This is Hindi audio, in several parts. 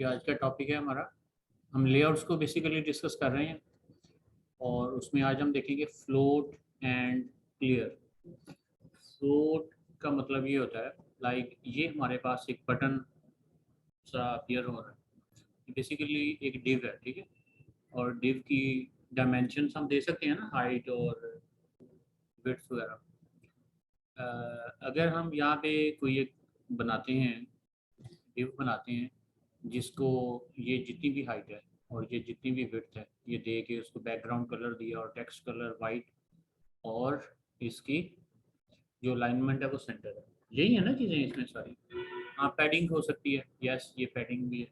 ये आज का टॉपिक है हमारा। हम लेआउट्स को बेसिकली डिस्कस कर रहे हैं और उसमें आज हम देखेंगे फ्लोट एंड क्लियर। फ्लोट का मतलब ये होता है लाइक ये हमारे पास एक बटन सा अपीयर हो रहा है, बेसिकली एक डिव है, ठीक है। और डिव की डायमेंशंस हम दे सकते हैं ना, हाइट और विड्थ वगैरह। अगर हम यहाँ पे कोई एक बनाते हैं, डिव बनाते हैं जिसको ये जितनी भी हाइट है और ये जितनी भी विड्थ है ये दे के उसको बैकग्राउंड कलर दिया और टेक्स्ट कलर वाइट और इसकी जो अलाइनमेंट है वो सेंटर है, यही है ना चीज़ें इसमें सारी। हाँ, पैडिंग हो सकती है, यस ये पैडिंग भी है,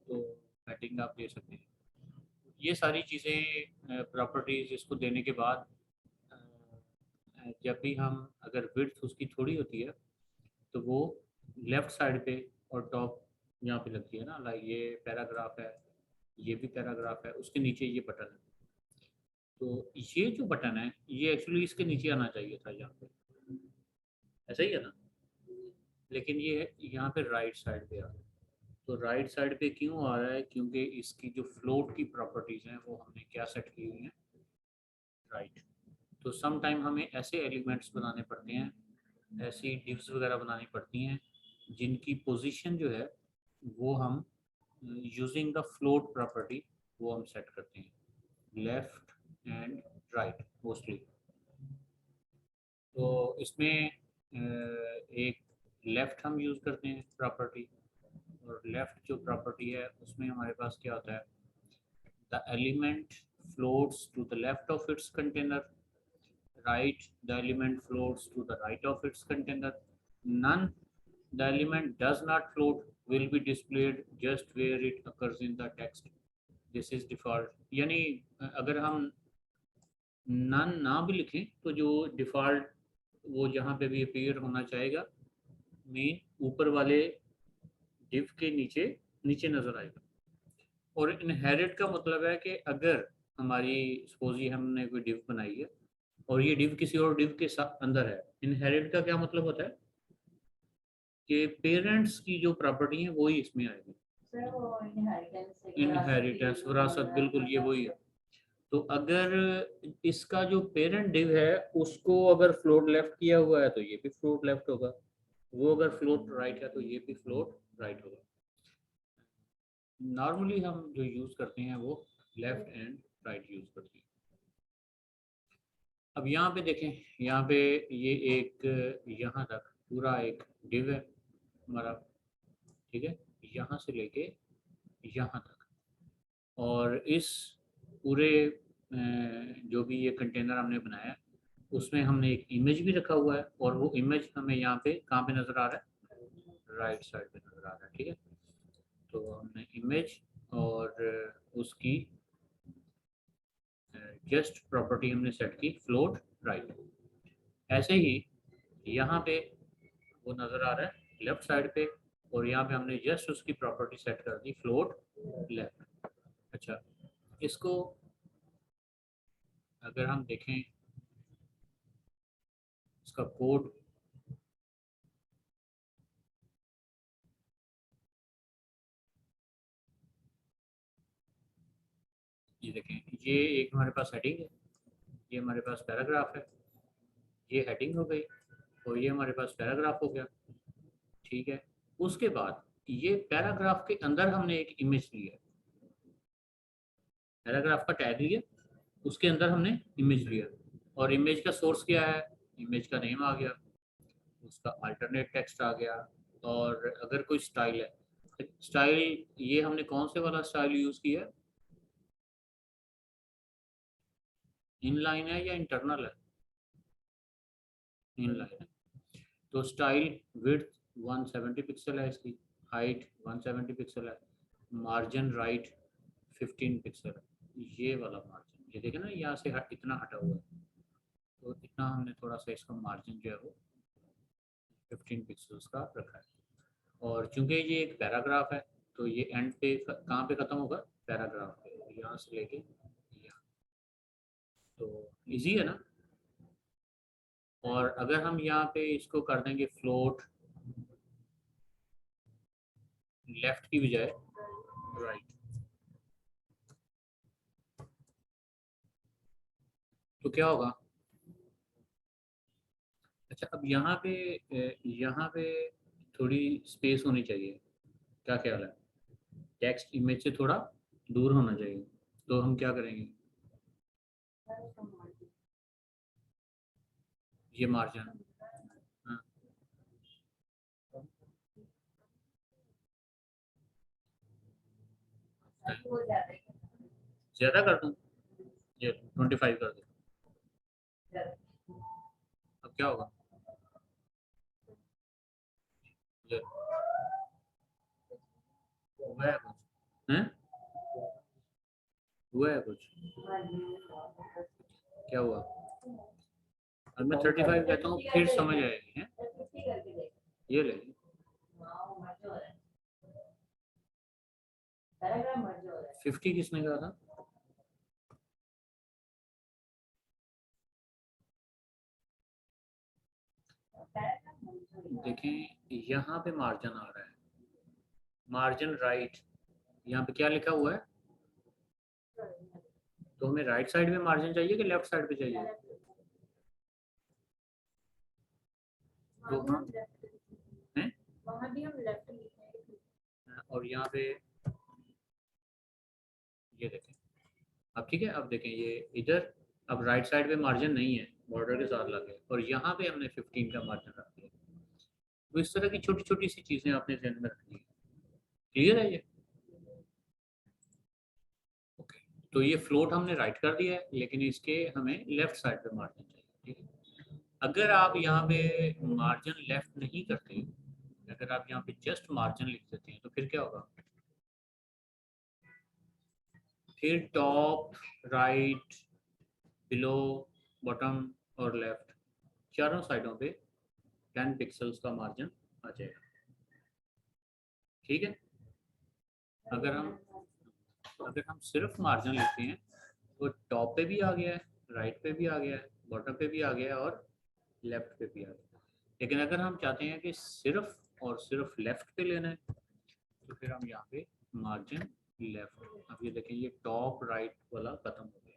तो पैडिंग आप दे सकते हैं। ये सारी चीज़ें प्रॉपर्टीज इसको देने के बाद जब भी हम अगर विड्थ उसकी थोड़ी होती है तो वो लेफ्ट साइड पे और टॉप यहाँ पे लगती है ना, लाइक ये पैराग्राफ है, ये भी पैराग्राफ है, उसके नीचे ये बटन है। तो ये जो बटन है ये एक्चुअली इसके नीचे आना चाहिए था यहाँ पे, ऐसा ही है ना, लेकिन ये यहाँ पे राइट साइड पे आ रहा है। तो राइट साइड पे क्यों आ रहा है? क्योंकि इसकी जो फ्लोट की प्रॉपर्टीज हैं वो हमने क्या सेट की हुई हैं, राइट। तो सम टाइम हमें ऐसे एलिमेंट्स बनाने पड़ते हैं, ऐसी डिव्स वगैरह बनानी पड़ती हैं जिनकी पोजीशन जो है वो हम यूजिंग द फ्लोट प्रॉपर्टी वो हम सेट करते हैं, लेफ्ट एंड राइट मोस्टली। तो इसमें एक लेफ्ट हम यूज़ करते हैं प्रॉपर्टी, और लेफ्ट जो प्रॉपर्टी है उसमें हमारे पास क्या होता है, the element floats to the left of its container, right the element floats to the right of its container, none the element does not float will be displayed just where it occurs in the text, this is default। यानी अगर हम नन ना भी लिखें तो जो डिफ़ॉल्ट वो जहाँ पे भी अपीयर होना चाहेगा मेन ऊपर वाले डिव के नीचे नीचे नज़र आएगा। और इनहेरिट का मतलब है कि अगर हमारी सपोज ये हमने कोई डिव बनाई है और ये डिव किसी और डिव के साथ अंदर है, इनहेरिट का क्या मतलब होता है कि पेरेंट्स की जो प्रॉपर्टी है वही इसमें आएगी। इनहेरिटेंस विरासत, बिल्कुल ये वही है। तो अगर इसका जो पेरेंट डिव है उसको अगर फ्लोट लेफ्ट किया हुआ है तो ये भी फ्लोट लेफ्ट होगा, वो अगर फ्लोट राइट है तो ये भी फ्लोट राइट होगा। नॉर्मली हम जो यूज करते हैं वो लेफ्ट एंड राइट यूज करते हैं। अब यहाँ पे देखें, यहाँ पे ये एक यहाँ तक पूरा एक डिव है हमारा, ठीक है, यहाँ से लेके यहाँ तक। और इस पूरे जो भी ये कंटेनर हमने बनाया है उसमें हमने एक इमेज भी रखा हुआ है, और वो इमेज हमें यहाँ पे कहाँ पे नज़र आ रहा है, राइट साइड पे नज़र आ रहा है, ठीक है। तो हमने इमेज और उसकी जस्ट प्रॉपर्टी हमने सेट की फ्लोट राइट। ऐसे ही यहाँ पे वो नज़र आ रहा है लेफ्ट साइड पे, और यहाँ पे हमने जस्ट उसकी प्रॉपर्टी सेट कर दी फ्लोट लेफ्ट। अच्छा, इसको अगर हम देखें इसका कोड, ये देखें, ये एक हमारे पास हेडिंग है, ये हमारे पास पैराग्राफ है, ये हेडिंग हो गई और ये हमारे पास पैराग्राफ हो गया, ठीक है। उसके बाद ये पैराग्राफ के अंदर हमने एक इमेज ली है, पैराग्राफ का टैग लिया, उसके अंदर हमने इमेज लिया, और इमेज का सोर्स क्या है, इमेज का नेम आ गया, उसका अल्टरनेट टेक्स्ट आ गया, और अगर कोई स्टाइल है, स्टाइल ये हमने कौन से वाला स्टाइल यूज़ किया है, इनलाइन है या इंटरनल है, इनलाइन है। तो स्टाइल विड्थ 170 पिक्सल है, इसकी हाइट 170 पिक्सल है, मार्जिन राइट 15 पिक्सल है, ये वाला मार्जिन, ये देखें ना यहाँ से इतना हटा हुआ है, तो इतना हमने थोड़ा सा इसका मार्जिन जो है वो 15 पिक्सल्स का रखा है। और चूंकि ये एक पैराग्राफ है तो ये एंड पे कहाँ पे ख़त्म होगा, पैराग्राफ पे, यहाँ से लेके यहाँ। तो इजी है ना। और अगर हम यहाँ पे इसको कर देंगे फ्लोट लेफ्ट की बजाय, राइट। तो क्या होगा? अच्छा, अब यहाँ पे थोड़ी स्पेस होनी चाहिए, क्या ख्याल है? टेक्स्ट इमेज से थोड़ा दूर होना चाहिए, तो हम क्या करेंगे? ये मार्जिन, हाँ, ज़्यादा कर दूँ? ये 25 कर दो। अब क्या होगा? ये हुआ है कुछ? हैं? हुआ है कुछ? क्या हुआ? अब मैं 35 कहता हूँ फिर समझ आएगी है। ये ले, 50 किसने कहा था? देखें यहाँ पे मार्जिन आ रहा है, मार्जिन राइट। यहाँ पे क्या लिखा हुआ है? तो हमें राइट साइड में मार्जिन चाहिए कि लेफ्ट साइड पे चाहिए? तो हम हैं, और यहाँ पे ये देखें। अब ठीक है, अब देखें ये इधर, अब राइट साइड पे मार्जिन नहीं है, बॉर्डर के साथ लगे, और यहाँ पे हमने 15 का मार्जिन रख दिया। तो इस तरह की छोटी छोटी सी चीजें आपने ध्यान में रखनी है। क्लियर है ये? ओके। तो ये फ्लोट हमने राइट कर दिया है, लेकिन इसके हमें लेफ्ट साइड पे मार्जिन चाहिए, ठीक है? अगर आप यहाँ पे मार्जिन लेफ्ट नहीं करते, अगर आप यहाँ पे जस्ट मार्जिन लिख देते हैं, तो फिर क्या होगा? फिर टॉप, राइट, बिलो, बॉटम और लेफ्ट, चारों साइडों पे 10 पिक्सल्स का मार्जिन आ जाएगा, ठीक है? अगर हम अगर हम सिर्फ मार्जिन लिखते हैं, तो टॉप पे भी आ गया है, राइट पे भी आ गया है, बॉटम पे भी आ गया है, और लेफ्ट पे भी आ गया है। लेकिन अगर हम चाहते हैं कि सिर्फ और सिर्फ लेफ्ट पे लेना है, तो फिर हम यहाँ पे मार्जिन लेफ्ट, अब ये देखें ये टॉप राइट वाला खत्म हो गया।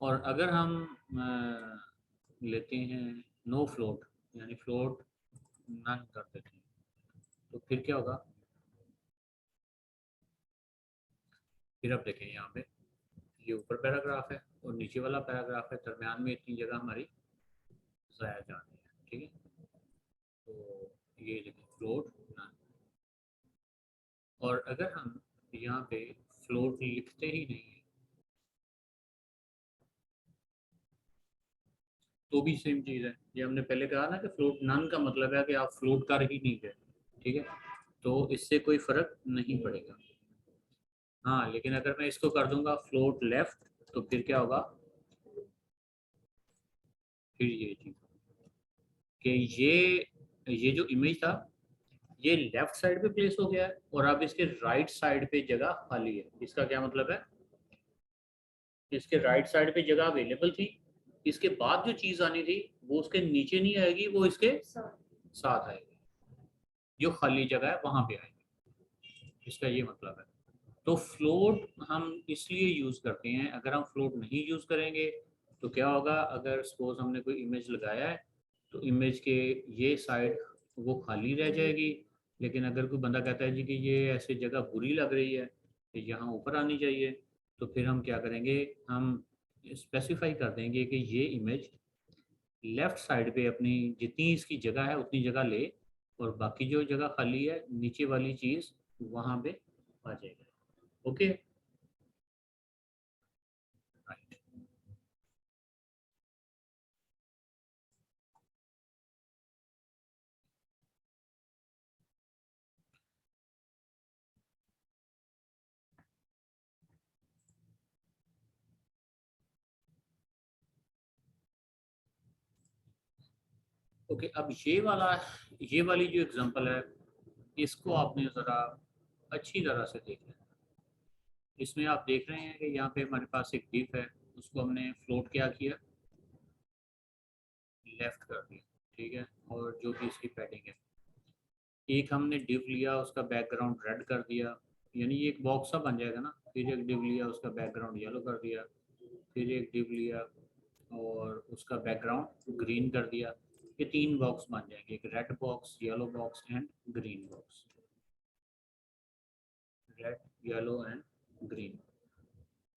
और अगर हम लेते हैं नो फ्लोट, यानी फ्लोट नन कर देते हैं, तो फिर क्या होगा? फिर अब देखें यहाँ पे ये ऊपर पैराग्राफ है और नीचे वाला पैराग्राफ है, दरम्यान में इतनी जगह हमारी ज़ाया जा रही है, ठीक है? तो ये देखें फ्लोट नन। और अगर हम यहाँ पे फ्लोट लिखते ही नहीं है, तो भी सेम चीज़ है। ये हमने पहले कहा ना कि फ्लोट नन का मतलब है कि आप फ्लोट कर ही नहीं गए, ठीक है? तो इससे कोई फर्क नहीं पड़ेगा। हाँ, लेकिन अगर मैं इसको कर दूंगा फ्लोट लेफ्ट, तो फिर क्या होगा? फिर ये चीज कि ये जो इमेज था, ये लेफ्ट साइड पे प्लेस हो गया है, और अब इसके राइट साइड पे जगह खाली है। इसका क्या मतलब है? इसके राइट साइड पे जगह अवेलेबल थी, इसके बाद जो चीज आनी थी वो उसके नीचे नहीं आएगी, वो इसके साथ आएगी, जो खाली जगह है वहां पे आएगी। इसका ये मतलब है। तो फ्लोट हम इसलिए यूज करते हैं। अगर हम फ्लोट नहीं यूज करेंगे तो क्या होगा? अगर सपोज हमने कोई इमेज लगाया है, तो इमेज के ये साइड वो खाली रह जाएगी। लेकिन अगर कोई बंदा कहता है जी कि ये ऐसी जगह बुरी लग रही है, कि यहाँ ऊपर आनी चाहिए, तो फिर हम क्या करेंगे? हम स्पेसिफाई कर देंगे कि ये इमेज लेफ्ट साइड पे अपनी जितनी इसकी जगह है उतनी जगह ले, और बाकी जो जगह खाली है नीचे वाली चीज़ वहाँ पे आ जाएगी। Okay, right. ओके, अब ये वाली जो एग्जांपल है, इसको आपने ज़रा अच्छी तरह से देख लेना। इसमें आप देख रहे हैं कि यहाँ पे हमारे पास एक डिफ है, उसको हमने फ्लोट क्या किया? लेफ्ट कर दिया, ठीक है? और जो भी इसकी पैडिंग है, एक हमने डिव लिया, उसका बैकग्राउंड रेड कर दिया, यानी ये एक बॉक्स सा बन जाएगा ना। फिर एक डिव लिया, उसका बैकग्राउंड येलो कर दिया, फिर एक डिव लिया और उसका बैकग्राउंड ग्रीन कर दिया। ये 3 बॉक्स बन जाएंगे, एक red box, yellow box and green box. Red, yellow and green.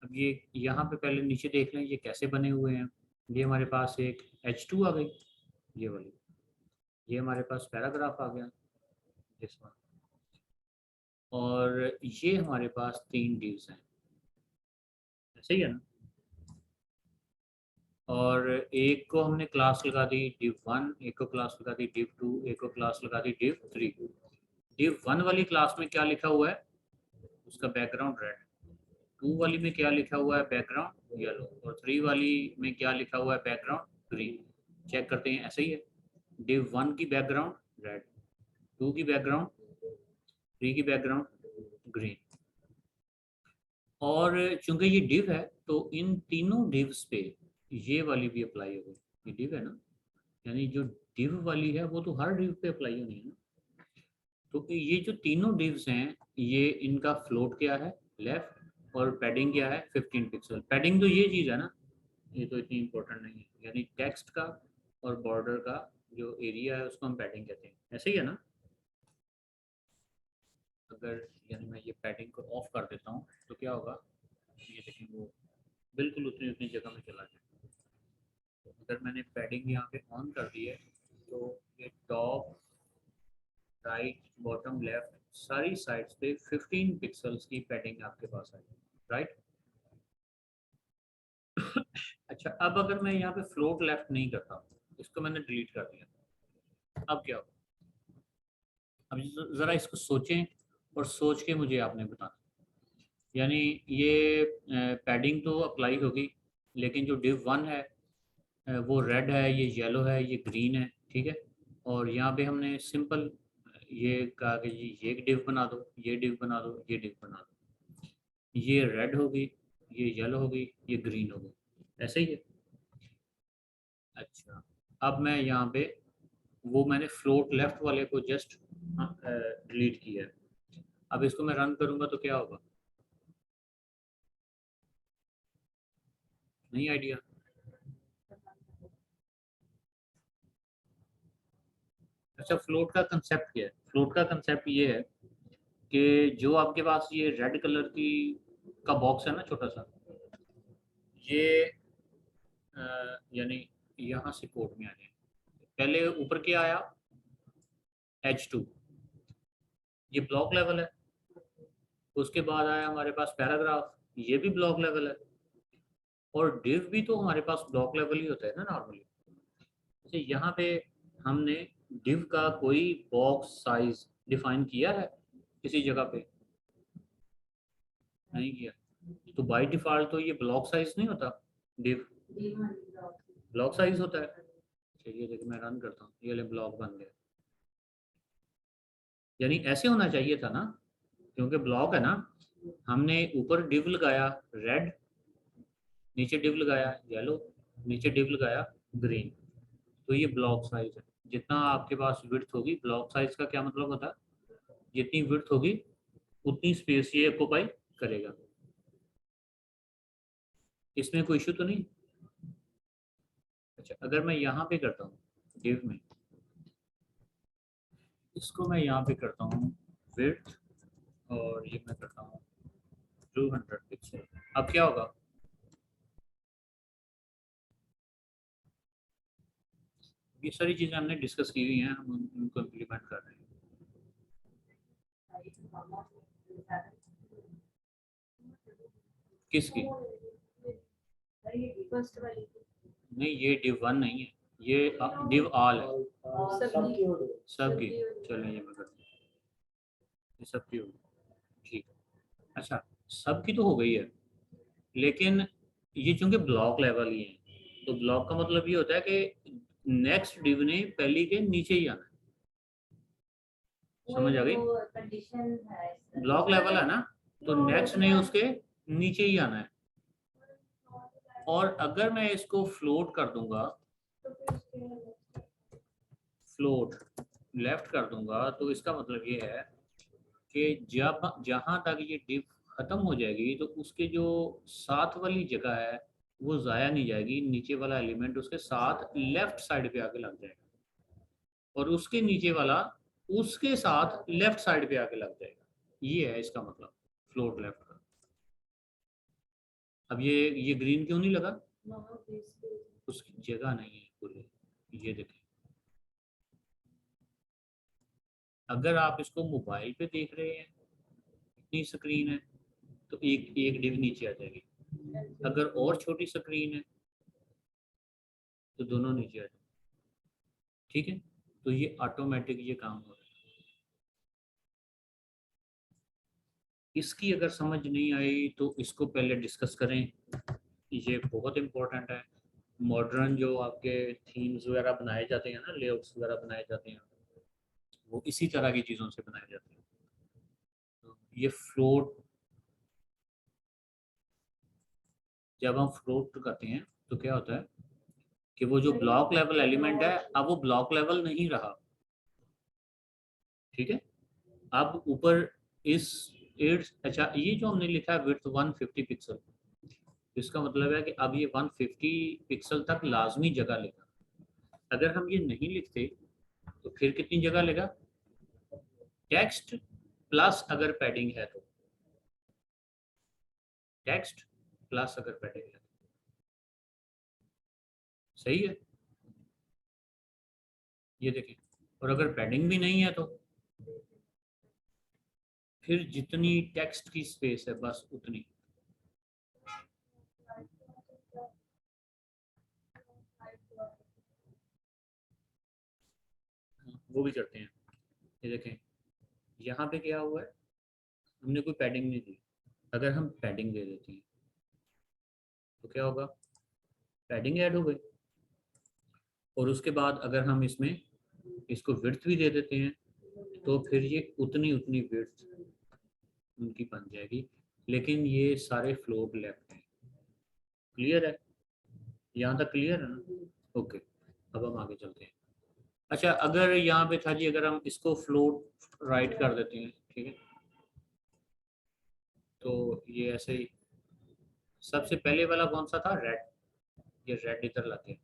अब ये यहाँ पे पहले नीचे देख लें ये कैसे बने हुए हैं। ये हमारे पास एक H2 आ गई, ये वाली। ये हमारे पास पैराग्राफ आ गया, दिस वन। और ये हमारे पास 3 डिव्स हैं, सही है ना। और एक को हमने क्लास लगा दी div1, एक को क्लास लगा दी div2, एक को क्लास लगा दी div3। div1 वाली क्लास में क्या लिखा हुआ है, उसका बैकग्राउंड रेड। 2 वाली में क्या लिखा हुआ है, बैकग्राउंड येलो। और 3 वाली में क्या लिखा हुआ है, बैकग्राउंड ग्रीन। चेक करते हैं, ऐसे ही है। div1 की बैकग्राउंड रेड, 2 की बैकग्राउंड, 3 की बैकग्राउंड ग्रीन। और चूंकि ये div है तो इन तीनों divs पे ये वाली भी अप्लाई होगी। ये div है ना, यानी जो div वाली है वो तो हर div पे अप्लाई होनी है ना। तो ये जो तीनों divs हैं, ये इनका फ्लोट क्या है, लेफ्ट, और पैडिंग क्या है, 15 पिक्सल। पैडिंग तो ये चीज़ है ना, ये तो इतनी इंपॉर्टेंट नहीं है। यानी टेक्स्ट का और बॉर्डर का जो एरिया है उसको हम पैडिंग कहते हैं, ऐसे ही है ना। अगर यानी मैं ये पैडिंग को ऑफ कर देता हूँ तो क्या होगा, ये देखें वो बिल्कुल उतनी उतनी जगह में चला जाए। तो अगर मैंने पैडिंग यहाँ पे ऑन कर दी है तो ये टॉप, राइट, बॉटम, लेफ्ट, सारी साइड्स पे 15 पिक्सल्स की पैडिंग आपके पास आएगी, राइट। अच्छा, अब अगर मैं यहाँ पे फ्लोट लेफ्ट नहीं करता, इसको मैंने डिलीट कर दिया, अब क्या होगा। अब ज़रा इसको सोचें और सोच के मुझे आपने बताना। यानी ये पैडिंग तो अप्लाई होगी, लेकिन जो div1 है वो रेड है, ये येलो है, ये ग्रीन है, ठीक है। और यहाँ पे हमने सिंपल ये कहा कि ये एक डिव बना दो, ये डिव बना दो, ये डिव बना दो। ये रेड होगी, ये येलो होगी, ये ग्रीन होगी, ऐसे ही है। अच्छा, अब मैं यहाँ पे वो मैंने फ्लोट लेफ्ट वाले को जस्ट डिलीट किया है। अब इसको मैं रन करूँगा तो क्या होगा, नहीं आइडिया। अच्छा, फ्लोट का कंसेप्ट क्या है, फ्लोट का कंसेप्ट ये है कि जो आपके पास ये रेड कलर की का बॉक्स है ना, छोटा सा, ये यानी यहाँ से कोड में आ जाए। पहले ऊपर क्या आया, H2, ये ब्लॉक लेवल है। उसके बाद आया हमारे पास पैराग्राफ, ये भी ब्लॉक लेवल है। और डिव भी तो हमारे पास ब्लॉक लेवल ही होता है ना नॉर्मली। अच्छा, यहाँ पे हमने डिव का कोई बॉक्स साइज डिफाइन किया है किसी जगह पे, नहीं किया। तो बाय डिफॉल्ट तो ये ब्लॉक साइज नहीं होता, डिव ब्लॉक साइज होता है। चलिए देखिए, मैं रन करता हूँ, ये ले ब्लॉक बन गया। यानी ऐसे होना चाहिए था ना, क्योंकि ब्लॉक है ना। हमने ऊपर डिव लगाया रेड, नीचे डिव लगाया येलो, नीचे डिव लगाया ग्रीन। तो ये ब्लॉक साइज है। जितना आपके पास विड्थ होगी, ब्लॉक साइज का क्या मतलब होता है, जितनी विड्थ होगी उतनी स्पेस ये ऑक्यूपाई करेगा। इसमें कोई इशू तो नहीं। अच्छा, अगर मैं यहाँ पे करता हूँ डिव में, इसको मैं यहाँ पे करता हूँ विड्थ, और ये मैं करता हूँ 200 पिक्सल। अब क्या होगा, ये सारी चीज़ें हमने डिस्कस की हुई हैं, हम उनको इम्प्लीमेंट कर रहे हैं। किसकी, नहीं ये डिव 1 नहीं है, ये डिव ऑल है, सबकी। चलो ये मैं करता हूँ, ये सबकी होगी, ठीक है। अच्छा, सबकी तो हो गई है, लेकिन ये चूंकि ब्लॉक लेवल ही है, तो ब्लॉक का मतलब ये होता है कि नेक्स्ट डिव ने पहली के नीचे ही आना है, समझ आ गई। ब्लॉक लेवल है ना, तो नेक्स्ट ने उसके नीचे ही आना है। और अगर मैं इसको फ्लोट कर दूंगा, फ्लोट, लेफ्ट कर दूंगा तो इसका मतलब ये है कि जब जहाँ तक ये डिव खत्म हो जाएगी तो उसके जो साथ वाली जगह है वो ज़ाया नहीं जाएगी, नीचे वाला एलिमेंट उसके साथ लेफ्ट साइड पे आके लग जाएगा और उसके नीचे वाला उसके साथ लेफ्ट साइड पे आके लग जाएगा। ये है इसका मतलब फ्लोट लेफ्ट का। अब ये ग्रीन क्यों नहीं लगा? उसकी जगह नहीं है पूरी। ये देखें, अगर आप इसको मोबाइल पे देख रहे हैं, इतनी स्क्रीन है, तो एक एक डिव नीचे आ जाएगी। अगर और छोटी स्क्रीन है तो दोनों नीचे आ जाएंगे। ठीक है, तो ये ऑटोमेटिक ये काम हो रहा है। इसकी अगर समझ नहीं आई तो इसको पहले डिस्कस करें, ये बहुत इंपॉर्टेंट है। मॉडर्न जो आपके थीम्स वगैरह बनाए जाते हैं ना, लेआउट्स वगैरह बनाए जाते हैं, वो इसी तरह की चीज़ों से बनाए जाते हैं। तो ये फ्लोट, जब हम फ्लोट करते हैं तो क्या होता है कि वो जो ब्लॉक लेवल एलिमेंट है अब वो ब्लॉक लेवल नहीं रहा। ठीक है, अब ऊपर इस एट, अच्छा ये जो हमने लिखा है विड्थ 150 पिक्सल, इसका मतलब है कि अब ये 150 पिक्सल तक लाजमी जगह लेगा। अगर हम ये नहीं लिखते तो फिर कितनी जगह लेगा? टेक्स्ट प्लस अगर पैडिंग है तो, टेक्स्ट प्लस अगर पैडिंग है तो, सही है। ये देखिए, और अगर पैडिंग भी नहीं है तो फिर जितनी टेक्स्ट की स्पेस है बस उतनी। वो भी करते हैं। ये देखें, यहाँ पे क्या हुआ है, हमने कोई पैडिंग नहीं दी। अगर हम पैडिंग दे देते हैं तो क्या होगा? पैडिंग ऐड हो गई। और उसके बाद अगर हम इसमें इसको विड्थ भी दे देते हैं तो फिर ये उतनी उतनी विड्थ उनकी बन जाएगी। लेकिन ये सारे फ्लोट लेफ्ट हैं। क्लियर है? यहाँ तक क्लियर है ना? ओके, अब हम आगे चलते हैं। अच्छा, अगर यहाँ पे था जी, अगर हम इसको फ्लोट राइट कर देते हैं, ठीक है, तो ये ऐसे ही। सबसे पहले वाला कौन सा था? रेड। ये रेड इधर लाते हैं,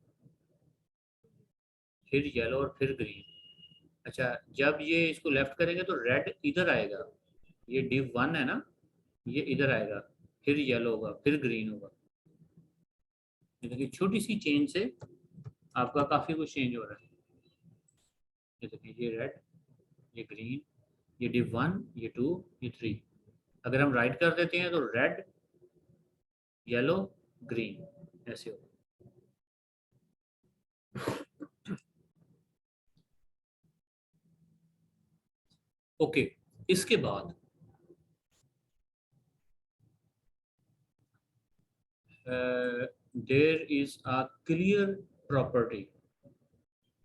फिर येलो और फिर ग्रीन। अच्छा, जब ये इसको लेफ्ट करेंगे तो रेड इधर आएगा, ये डिव 1 है ना, ये इधर आएगा, फिर येलो होगा, फिर ग्रीन होगा। ये देखिए, छोटी सी चेंज से आपका काफी कुछ चेंज हो रहा है। ये देखिए, ये रेड, ये ग्रीन, ये डिव 1, ये 2, ये 3। अगर हम राइट कर देते हैं तो रेड, येलो, ग्रीन ऐसे होगा। ओके, इसके बाद there is a clear property.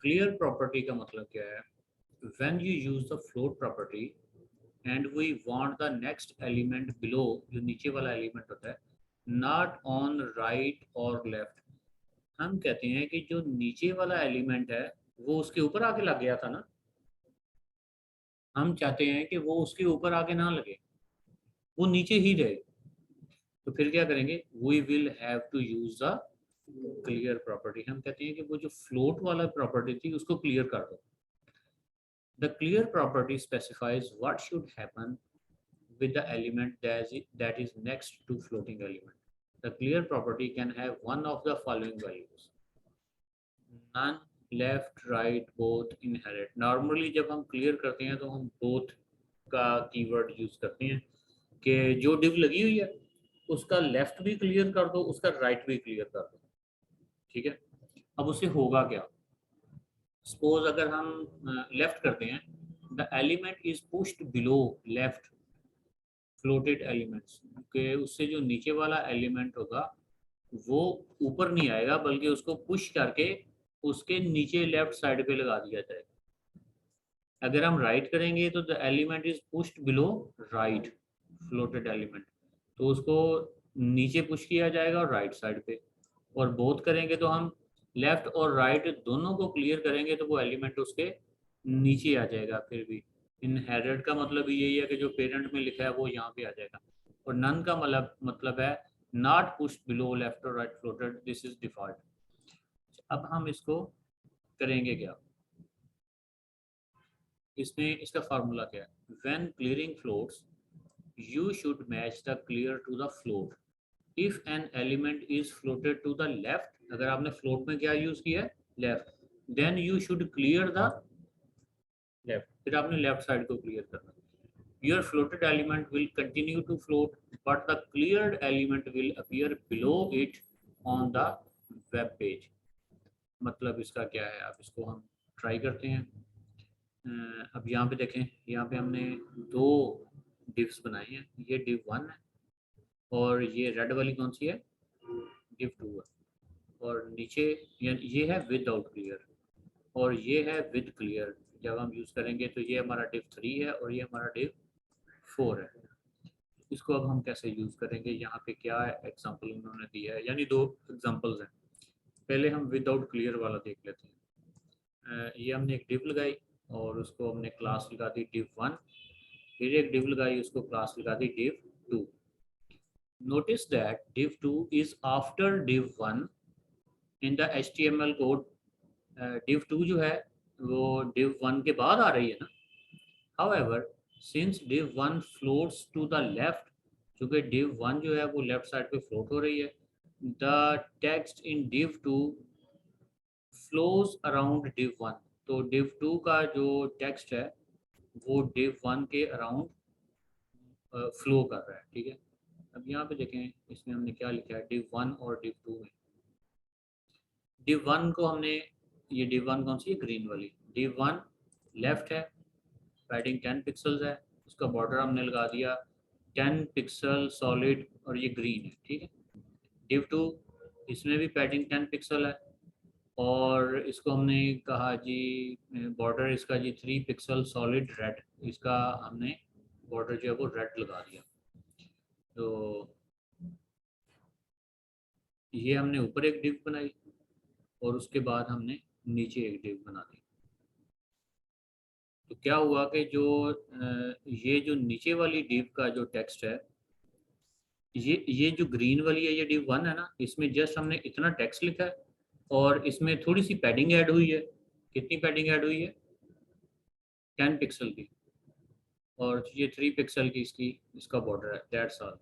Clear property का मतलब क्या है? When you use the float property and we want the next element below, जो नीचे वाला एलिमेंट होता है, नॉट ऑन राइट और लेफ्ट। हम कहते हैं कि जो नीचे वाला एलिमेंट है वो उसके ऊपर आके लग गया था ना, हम चाहते हैं कि वो उसके ऊपर आके ना लगे, वो नीचे ही रहे। तो फिर क्या करेंगे? We will have to use the clear property. हम कहते हैं कि वो जो फ्लोट वाला प्रॉपर्टी थी उसको क्लियर कर दो। The clear property specifies what should happen with the element that is next to floating element. The clear property can have one of the following values: none, left, right, both, inherit. Normally जब हम clear करते हैं तो हम both का कीवर्ड यूज करते हैं कि जो div लगी हुई है उसका लेफ्ट भी क्लियर कर दो, उसका राइट भी क्लियर कर दो। ठीक है, अब उससे होगा क्या? सपोज अगर हम लेफ्ट करते हैं, the element is pushed below left floated elements, के उससे जो नीचे वाला एलिमेंट होगा वो ऊपर नहीं आएगा बल्कि उसको पुश करके उसके नीचे लेफ्ट साइड पे लगा दिया जाएगा। अगर हम राइट करेंगे तो the element is pushed below right floated element, तो उसको नीचे पुश किया जाएगा और राइट साइड पे। और बोथ करेंगे तो हम लेफ्ट और राइट दोनों को क्लियर करेंगे तो वो एलिमेंट उसके नीचे आ जाएगा। फिर भी इनहेरिटेड का मतलब यही है कि जो पेरेंट में लिखा है वो यहाँ पे आ जाएगा। और नन का मतलब है नॉट पुश बिलो लेफ्ट और right floated, this is default. अब हम इसको करेंगे क्या, इसमें इसका फार्मूला क्या है, when clearing floats you should match the clear to the float. If an element is floated to the left, अगर आपने float में क्या यूज किया है, left, then you should clear the left, फिर आपने left side को clear करना। Your floated element will continue to float, but the cleared element will appear below it on the web page। मतलब इसका क्या है, आप इसको हम ट्राई करते हैं। अब यहाँ पे देखें, यहाँ पे हमने दो डिव्स बनाए हैं, ये div 1 है और ये रेड वाली कौन सी है, div 2 है। और नीचे ये है विदाउट क्लियर और ये है विद क्लियर। जब हम यूज़ करेंगे तो ये हमारा div 3 है और ये हमारा div 4 है। इसको अब हम कैसे यूज़ करेंगे, यहाँ पे क्या एग्जांपल उन्होंने दिया है, यानी दो एग्जांपल्स हैं। पहले हम विदाउट क्लियर वाला देख लेते हैं। ये हमने एक div लगाई और उसको हमने क्लास लगा दी div 1, फिर एक div लगाई, उसको क्लास लगा दी div 2। Notice that div 2 is after div 1 in the HTML code। div 2 जो है वो div 1 के बाद आ रही है ना। However, since div 1 floats to the left, चूंकि div 1 जो है वो लेफ्ट साइड पे फ्लोट हो रही है, the text in div 2 flows around div 1। तो div 2 का जो टेक्स्ट है वो div 1 के अराउंड फ्लो कर रहा है, ठीक है। अब यहाँ पे देखें, इसमें हमने क्या लिखा है div 1 और div 2 में। div 1 को हमने, ये div 1 कौन सी है, ग्रीन वाली। div 1 लेफ्ट है, पैडिंग 10 पिक्सल्स है, उसका बॉर्डर हमने लगा दिया 10 पिक्सल सॉलिड और ये ग्रीन है, ठीक है। div 2 इसमें भी पैडिंग 10 पिक्सल है और इसको हमने कहा जी बॉर्डर इसका जी 3 पिक्सल सॉलिड रेड, इसका हमने बॉर्डर जो है वो रेड लगा दिया। तो ये हमने ऊपर एक डिव बनाई और उसके बाद हमने नीचे एक डिव बना दी। तो क्या हुआ कि जो ये जो नीचे वाली डिव का जो टेक्स्ट है, ये जो ग्रीन वाली है, ये div 1 है ना, इसमें जस्ट हमने इतना टेक्स्ट लिखा है और इसमें थोड़ी सी पैडिंग ऐड हुई है। कितनी पैडिंग ऐड हुई है, 10 पिक्सल की, और ये 3 पिक्सल की इसका बॉर्डर है, दैट्स ऑल।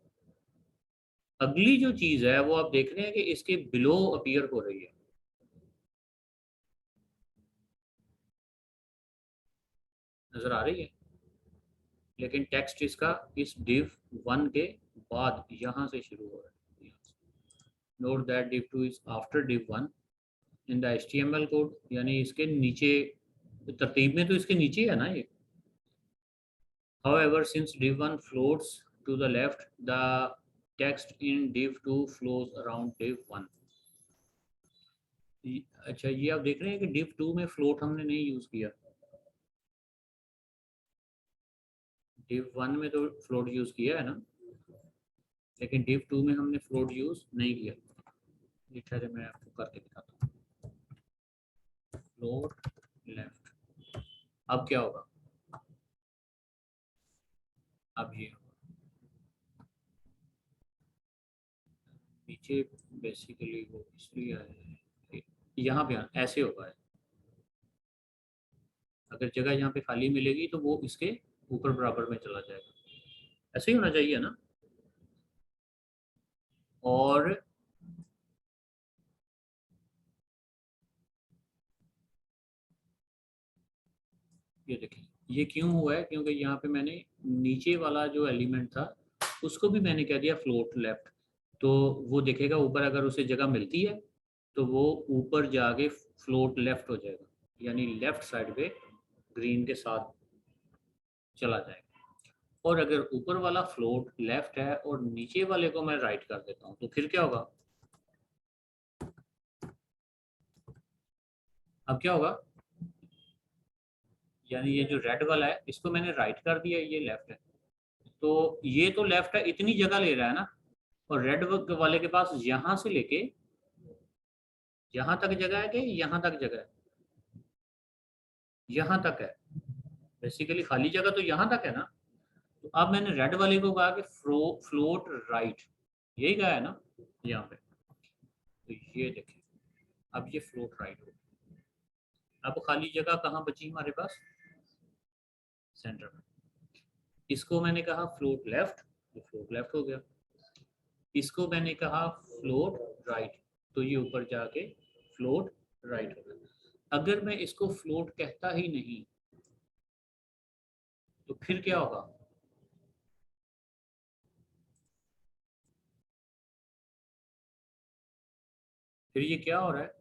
अगली जो चीज है वो आप देख रहे हैं कि इसके बिलो अपीयर हो रही है, नजर आ रही है, लेकिन टेक्स्ट इसका इस div 1 के बाद यहाँ से शुरू हो रहा है। Note that div 2 is after div 1 in the HTML code, यानी इसके नीचे, तरतीब में तो इसके नीचे है ना ये। However, since div 1 floats to the left, the text in div 2 flows around div 1। अच्छा, ये आप देख रहे हैं कि div 2 में फ्लोट हमने नहीं यूज किया, div 1 में तो फ्लोट यूज किया है ना, लेकिन div 2 में हमने फ्लोट यूज नहीं किया। ये ठहरे मैं आपको करके दिखाता हूँ, फ्लोट लेफ्ट। अब क्या होगा, अब ये नीचे बेसिकली वो इसलिए आया, यहाँ पे ऐसे होगा। अगर जगह यहाँ पे खाली मिलेगी तो वो इसके ऊपर बराबर में चला जाएगा, ऐसे ही होना चाहिए ना। और ये देखिए, ये क्यों हुआ है, क्योंकि यहाँ पे मैंने नीचे वाला जो एलिमेंट था उसको भी मैंने कह दिया फ्लोट लेफ्ट। तो वो देखेगा ऊपर, अगर उसे जगह मिलती है तो वो ऊपर जाके फ्लोट लेफ्ट हो जाएगा, यानी लेफ्ट साइड पे ग्रीन के साथ चला जाएगा। और अगर ऊपर वाला फ्लोट लेफ्ट है और नीचे वाले को मैं राइट कर देता हूँ तो फिर क्या होगा, अब क्या होगा, यानी ये जो रेड वाला है इसको मैंने राइट कर दिया, ये लेफ्ट है, तो ये तो लेफ्ट है, इतनी जगह ले रहा है ना। और रेड वाले के पास यहाँ से लेके यहाँ तक जगह है कि यहाँ तक जगह है, यहाँ तक है, बेसिकली खाली जगह तो यहाँ तक है ना। तो अब मैंने रेड वाले को कहा कि फ्लोट राइट, यही कहा है ना यहाँ पे। तो ये देखें, अब ये फ्लोट राइट हो गया। अब खाली जगह कहाँ बची हमारे पास, सेंटर में। इसको मैंने कहा फ्लोट लेफ्ट, तो फ्लोट लेफ्ट हो गया। इसको मैंने कहा फ्लोट राइट, तो ये ऊपर जाके फ्लोट राइट हो गया। अगर मैं इसको फ्लोट कहता ही नहीं तो फिर क्या होगा, फिर ये क्या हो रहा है,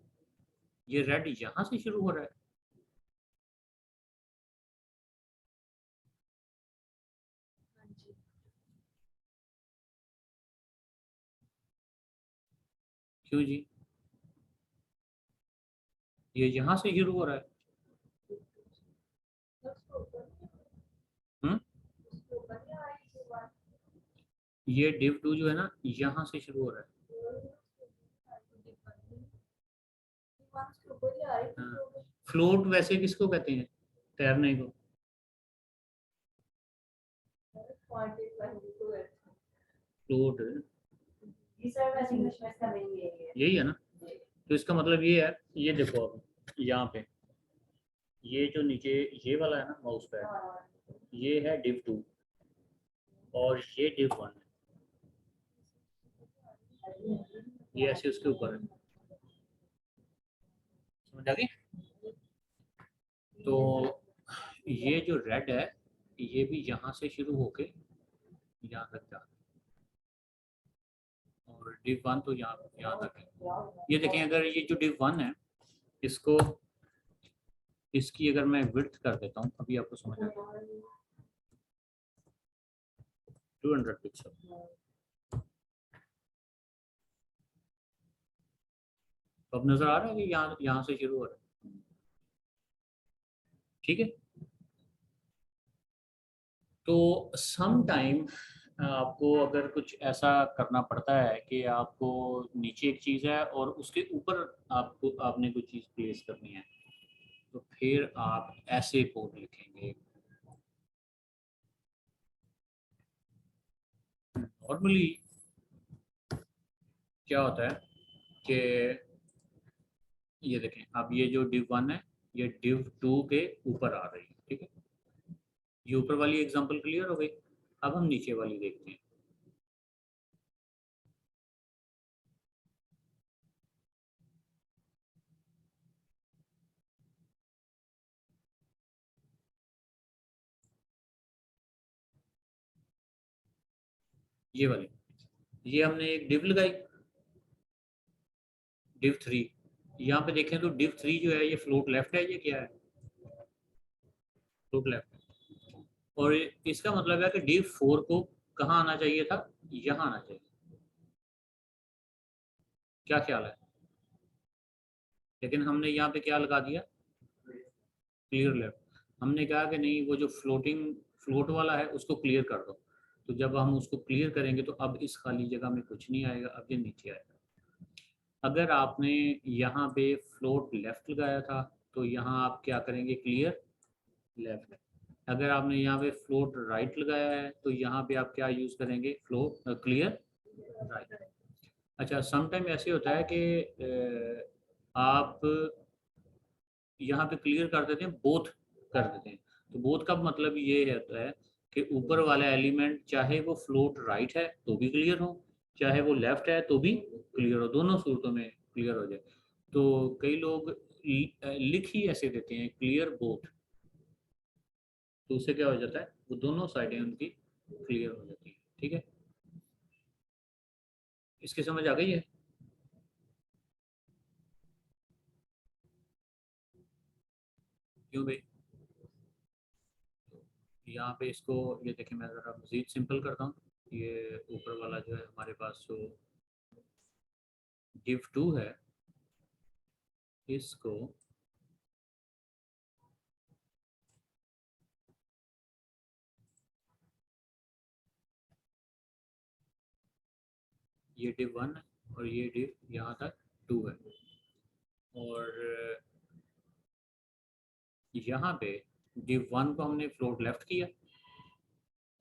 ये रेड यहां से शुरू हो रहा है। क्यों जी, ये यहां से शुरू हो रहा है। हम्म, ये div 2 जो है ना यहाँ से शुरू हो रहा है। हाँ, फ्लोट वैसे किसको कहते हैं, तैरने को। फ्लोट यही है ना। तो इसका मतलब ये है, ये देखो अब यहाँ पे ये जो नीचे ये वाला है ना माउस पैड, ये है div 2 और ये div 1 है, ये ऐसे उसके ऊपर है। समझ आ गई। तो ये जो रेड है ये भी यहाँ से शुरू होके यहाँ तक जाता है, और div 1 तो यहाँ तक है। ये देखें, अगर ये जो div 1 है इसको, इसकी अगर मैं विड्थ कर देता हूँ, अभी आपको समझ आ जाएगा, 200 पिक्सल। तो अब नजर आ रहा है कि यहाँ यहाँ से शुरू हो रहा है। ठीक है। तो सम टाइम आपको अगर कुछ ऐसा करना पड़ता है कि आपको नीचे एक चीज़ है और उसके ऊपर आपको आपने कुछ चीज़ प्लेस करनी है, तो फिर आप ऐसे कोड लिखेंगे। नॉर्मली क्या होता है कि ये देखें, अब ये जो div 1 है ये div 2 के ऊपर आ रही है। ठीक है, ये ऊपर वाली एग्जांपल क्लियर हो गई। अब हम नीचे वाली देखते हैं। ये वाली, ये हमने एक div लगाई, div 3। यहाँ पे देखें तो div 3 जो है ये फ्लोट लेफ्ट है, ये क्या है, फ्लोट लेफ्ट। और इसका मतलब है कि div 4 को कहाँ आना चाहिए था, यहाँ आना चाहिए। क्या ख्याल है, लेकिन हमने यहाँ पे क्या लगा दिया, क्लियर लेफ्ट। हमने कहा कि नहीं, वो जो फ्लोट वाला है उसको क्लियर कर दो। तो जब हम उसको क्लियर करेंगे तो अब इस खाली जगह में कुछ नहीं आएगा, अब ये नीचे आएगा। अगर आपने यहाँ पे फ्लोट लेफ्ट लगाया था तो यहाँ आप क्या करेंगे, क्लियर लेफ्ट। अगर आपने यहाँ पे फ्लोट राइट लगाया है तो यहाँ पे आप क्या यूज़ करेंगे, क्लियर राइट। अच्छा, सम टाइम ऐसे होता है कि आप यहाँ पे क्लियर कर देते हैं, बोथ कर देते हैं। तो बोथ का मतलब ये होता है कि ऊपर वाला एलिमेंट चाहे वो फ्लोट राइट है तो भी क्लियर हो, चाहे वो लेफ्ट है तो भी क्लियर हो, दोनों सूरतों में क्लियर हो जाए। तो कई लोग लिख ही ऐसे देते हैं, क्लियर बोथ, तो उससे क्या हो जाता है, वो दोनों साइडें उनकी क्लियर हो जाती है। ठीक है, इसकी समझ आ गई है। क्यों भाई, यहाँ पे इसको, ये देखें, मैं ज़रा मज़ीद सिंपल करता हूँ। ये ऊपर वाला जो है हमारे पास जो div 2 है, इसको ये div 1 है और ये div यहाँ तक 2 है। और यहाँ पे div 1 को हमने फ्लोट लेफ्ट किया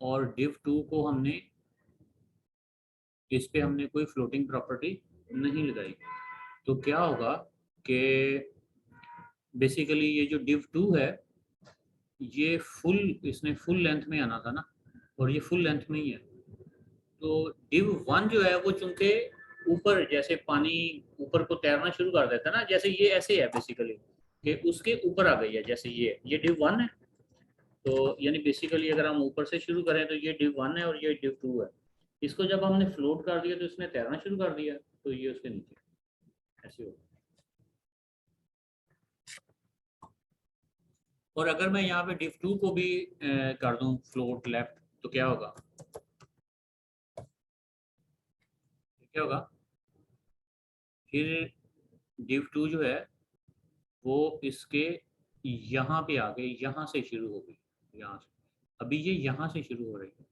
और div 2 को हमने इस पे हमने कोई फ्लोटिंग प्रॉपर्टी नहीं लगाई। तो क्या होगा कि बेसिकली ये जो div 2 है ये फुल, इसने फुल लेंथ में आना था ना, और ये फुल लेंथ में ही है। तो div 1 जो है वो चूंकि ऊपर, जैसे पानी ऊपर को तैरना शुरू कर देता है ना, जैसे ये ऐसे है बेसिकली कि उसके ऊपर आ गई है, जैसे ये div 1 है। तो यानी बेसिकली अगर हम ऊपर से शुरू करें तो ये div 1 है और ये div 2 है। इसको जब हमने फ्लोट कर दिया तो इसने तैरना शुरू कर दिया, तो ये उसके नीचे ऐसे होगा। और अगर मैं यहाँ पे div 2 को भी कर दूं फ्लोट लेफ्ट, तो क्या होगा, क्या होगा फिर div 2 जो है वो इसके यहाँ पे आ गई, यहाँ से शुरू हो गई, यहाँ से। अभी ये यहाँ से शुरू हो रही है,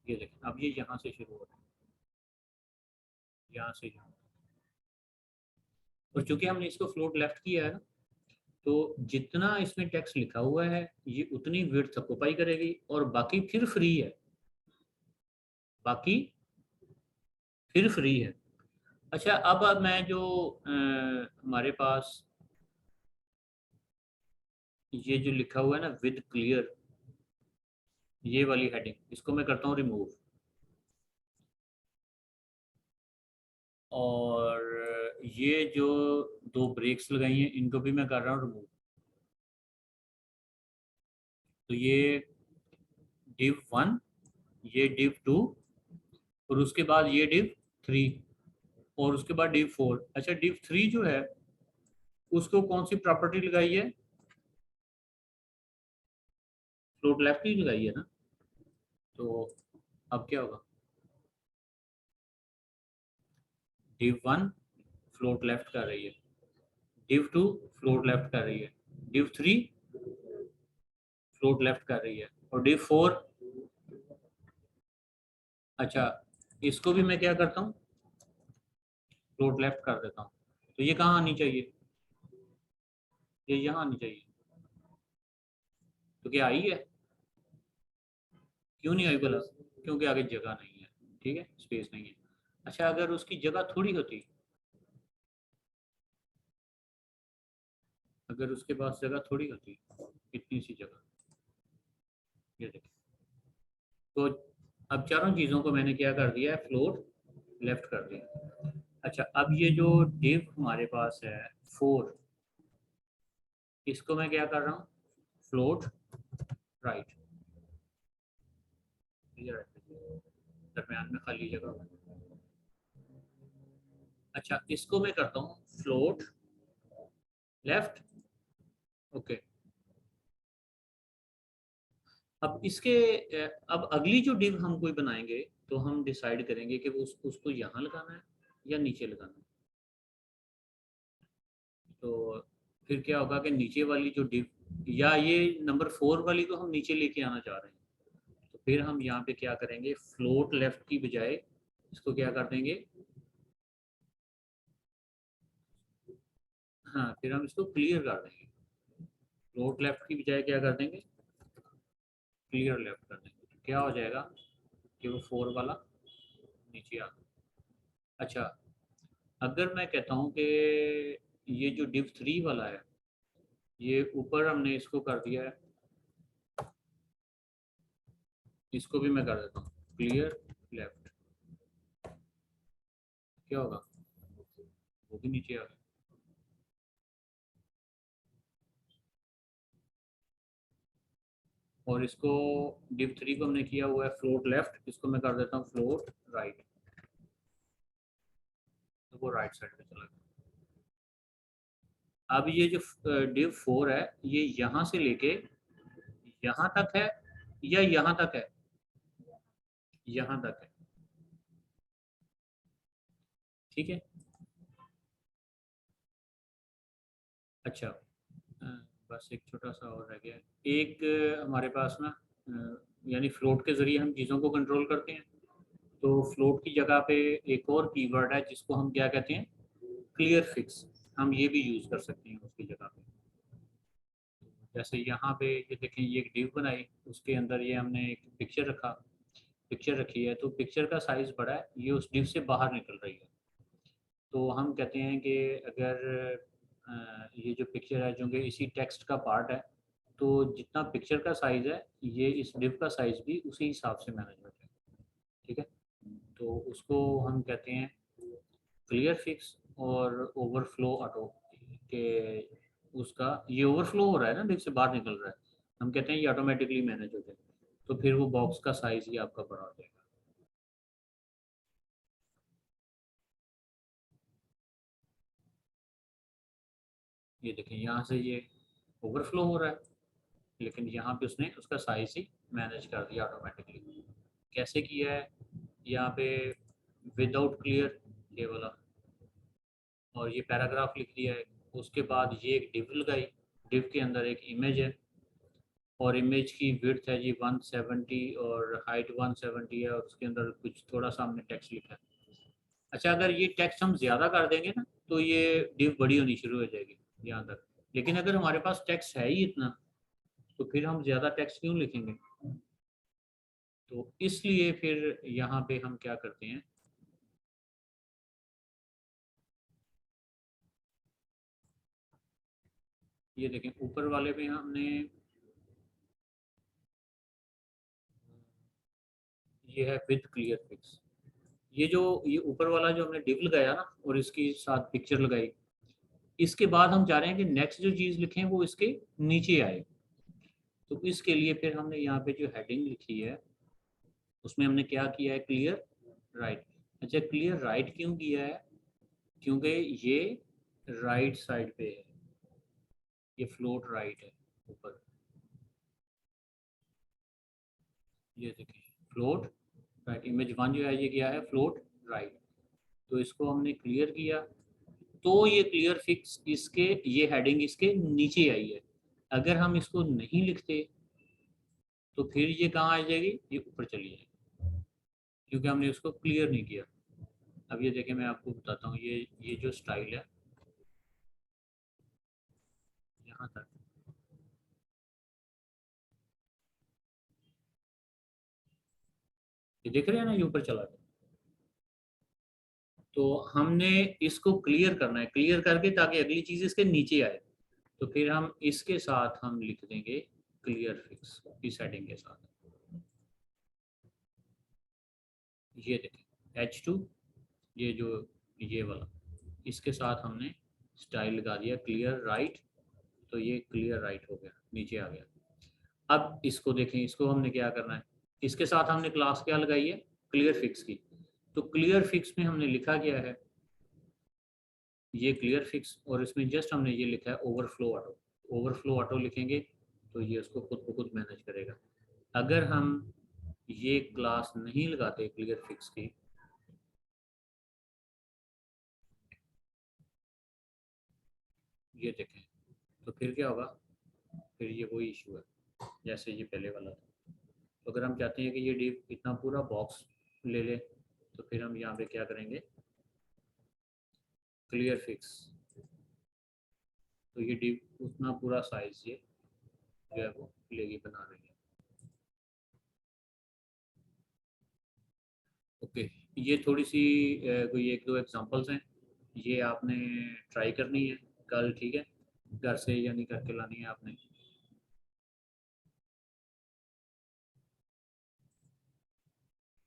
ये देखें, अब ये यहाँ से शुरू हो रही है, यहाँ से यहाँ। और चूंकि हमने इसको फ्लोट लेफ्ट किया है ना, तो जितना इसमें टेक्स्ट लिखा हुआ है ये उतनी विड्थ ऑक्युपाई करेगी, और बाकी फिर फ्री है, बाकी फिर फ्री है। अच्छा, अब मैं जो हमारे पास ये जो लिखा हुआ है ना विद क्लियर, ये वाली हेडिंग, इसको मैं करता हूँ रिमूव। और ये जो दो ब्रेक्स लगाई हैं इनको भी मैं कर रहा हूँ रिमूव। तो ये div 1, ये div 2, और उसके बाद ये div 3, और उसके बाद div 4। अच्छा, div 3 जो है उसको कौन सी प्रॉपर्टी लगाई है, फ्लोट लेफ्ट ही लगाई है ना। तो अब क्या होगा, div 1 फ्लोट लेफ्ट कर रही है, div 2 फ्लोट लेफ्ट कर रही है, div 3 फ्लोट लेफ्ट कर रही है, और div 4। अच्छा, इसको भी मैं क्या करता हूँ, फ्लोट लेफ्ट कर देता हूँ। तो ये कहाँ आनी चाहिए, ये यहाँ आनी चाहिए। तो क्या आई है, क्यों नहीं आई भला, क्योंकि आगे जगह नहीं है, ठीक है, स्पेस नहीं है। अच्छा, अगर उसकी जगह थोड़ी होती, अगर उसके पास जगह थोड़ी होती, इतनी सी जगह, ये देखिए। तो अब चारों चीज़ों को मैंने क्या कर दिया है, फ्लोट लेफ्ट कर दिया। अच्छा, अब ये जो डिव हमारे पास है 4, इसको मैं क्या कर रहा हूँ, फ्लोट राइट, दरम्यान में खाली जगह। अच्छा, इसको मैं करता हूँ फ्लोट लेफ्ट, ओके। अब इसके अब अगली जो डिव हम कोई बनाएंगे तो हम डिसाइड करेंगे कि वो उसको यहाँ लगाना है या नीचे लगाना है। तो फिर क्या होगा कि नीचे वाली जो डिव, या ये नंबर 4 वाली को हम नीचे लेके आना चाह रहे हैं, तो फिर हम यहाँ पे क्या करेंगे, फ्लोट लेफ्ट की बजाय इसको क्या कर देंगे, हाँ, फिर हम इसको क्लियर कर देंगे। फ्लोट लेफ्ट की बजाय क्या कर देंगे, क्लियर लेफ्ट कर देंगे। तो क्या हो जाएगा कि वो 4 वाला नीचे आ गया। अच्छा, अगर मैं कहता हूँ कि ये जो div 3 वाला है, ये ऊपर हमने इसको कर दिया है, इसको भी मैं कर देता हूँ क्लियर लेफ्ट, क्या होगा, वो भी नीचे आ गया। और इसको div 3 को हमने किया हुआ है फ्लोट लेफ्ट, इसको मैं कर देता हूँ फ्लोट राइट, तो वो राइट साइड पे चला गया। अब ये जो div 4 है ये यहाँ से लेके यहाँ तक है या यहाँ तक है, यहाँ तक है, ठीक है। अच्छा, अ, बस एक छोटा सा और रह गया, एक हमारे पास ना, यानी फ्लोट के ज़रिए हम चीज़ों को कंट्रोल करते हैं। तो फ्लोट की जगह पे एक और कीवर्ड है जिसको हम क्या कहते हैं, क्लियर फिक्स, हम ये भी यूज़ कर सकते हैं उसकी जगह जैसे यहाँ पे ये देखें, ये एक डिव बनाई, उसके अंदर ये हमने एक पिक्चर रखी है, तो पिक्चर का साइज़ बड़ा है, ये उस डिव से बाहर निकल रही है। तो हम कहते हैं कि अगर ये जो पिक्चर है जो कि इसी टेक्स्ट का पार्ट है, तो जितना पिक्चर का साइज़ है, ये इस डिव का साइज़ भी उसी हिसाब से मैनेजमेंट है। ठीक है, तो उसको हम कहते हैं क्लियर फिक्स और ओवरफ्लो ऑटो के। उसका ये ओवरफ्लो हो रहा है ना, डिव से बाहर निकल रहा है, हम कहते हैं ये ऑटोमेटिकली मैनेज हो जाए, तो फिर वो बॉक्स का साइज़ ही आपका बड़ा हो जाएगा। ये देखें, यहाँ से ये ओवरफ्लो हो रहा है, लेकिन यहाँ पे उसने उसका साइज ही मैनेज कर दिया ऑटोमेटिकली। कैसे किया है, यहाँ पे विदाउट क्लियर ये वाला, और ये पैराग्राफ लिख दिया है। उसके बाद ये एक डिव लगाई, डिव के अंदर एक इमेज है, और इमेज की विड्थ है जी 170 और हाइट 170 है, और उसके अंदर कुछ थोड़ा सा हमने टेक्स्ट लिखा है। अच्छा, अगर ये टेक्स्ट हम ज़्यादा कर देंगे ना, तो ये डिव बड़ी होनी शुरू हो जाएगी यहाँ तक। लेकिन अगर हमारे पास टेक्स्ट है ही इतना, तो फिर हम ज़्यादा टेक्स्ट क्यों लिखेंगे। तो इसलिए फिर यहाँ पे हम क्या करते हैं, ये देखें ऊपर वाले में हमने ये है विद क्लियर फिक्स। ये जो ये ऊपर वाला जो हमने डिव लगाया ना, और इसके साथ पिक्चर लगाई, इसके बाद हम चाह रहे हैं कि नेक्स्ट जो चीज़ लिखें वो इसके नीचे आए। तो इसके लिए फिर हमने यहाँ पे जो हेडिंग लिखी है, उसमें हमने क्या किया है, क्लियर राइट। अच्छा, क्लियर राइट क्यों किया है, क्योंकि ये राइट साइड पे है, ये फ्लोट राइट है ऊपर, ये देखिए फ्लोट राइट। इमेज वन जो है ये क्या है, फ्लोट राइट। तो इसको हमने क्लियर किया, तो ये क्लियर फिक्स इसके, ये हेडिंग इसके नीचे आई है। अगर हम इसको नहीं लिखते, तो फिर ये कहाँ आ जाएगी, ये ऊपर चली जाएगी, क्योंकि हमने उसको क्लियर नहीं किया। अब ये देखें, मैं आपको बताता हूँ, ये जो स्टाइल है यहाँ तक, ये देख रहे हैं ना, ये ऊपर चला गया। तो हमने इसको क्लियर करना है, क्लियर करके ताकि अगली चीज इसके नीचे आए। तो फिर हम इसके साथ हम लिख देंगे क्लियर फिक्स, इस हेडिंग के साथ। ये देखें H2, ये जो ये वाला, इसके साथ हमने स्टाइल लगा दिया क्लियर राइट, तो ये क्लियर राइट हो गया, नीचे आ गया। अब इसको देखें, इसको हमने क्या करना है, इसके साथ हमने क्लास क्या लगाई है, क्लियर फिक्स की। तो क्लियर फिक्स में हमने लिखा क्या है, ये क्लियर फिक्स, और इसमें जस्ट हमने ये लिखा है ओवरफ्लो ऑटो। ओवरफ्लो ऑटो लिखेंगे तो ये उसको खुद ब खुद मैनेज करेगा। अगर हम ये क्लास नहीं लगाते क्लियर फिक्स की, ये देखें, तो फिर क्या होगा, फिर ये वही इशू है जैसे ये पहले वाला था। तो अगर हम चाहते हैं कि ये डिव इतना पूरा बॉक्स ले ले, तो फिर हम यहाँ पे क्या करेंगे, क्लियर फिक्स, तो ये डिव उतना पूरा साइज ये जो है वो लेगी, बना रही है। ओके, ये थोड़ी सी कोई एक दो एग्जांपल्स हैं, ये आपने ट्राई करनी है कल, ठीक है, घर से यानी करके लानी है आपने।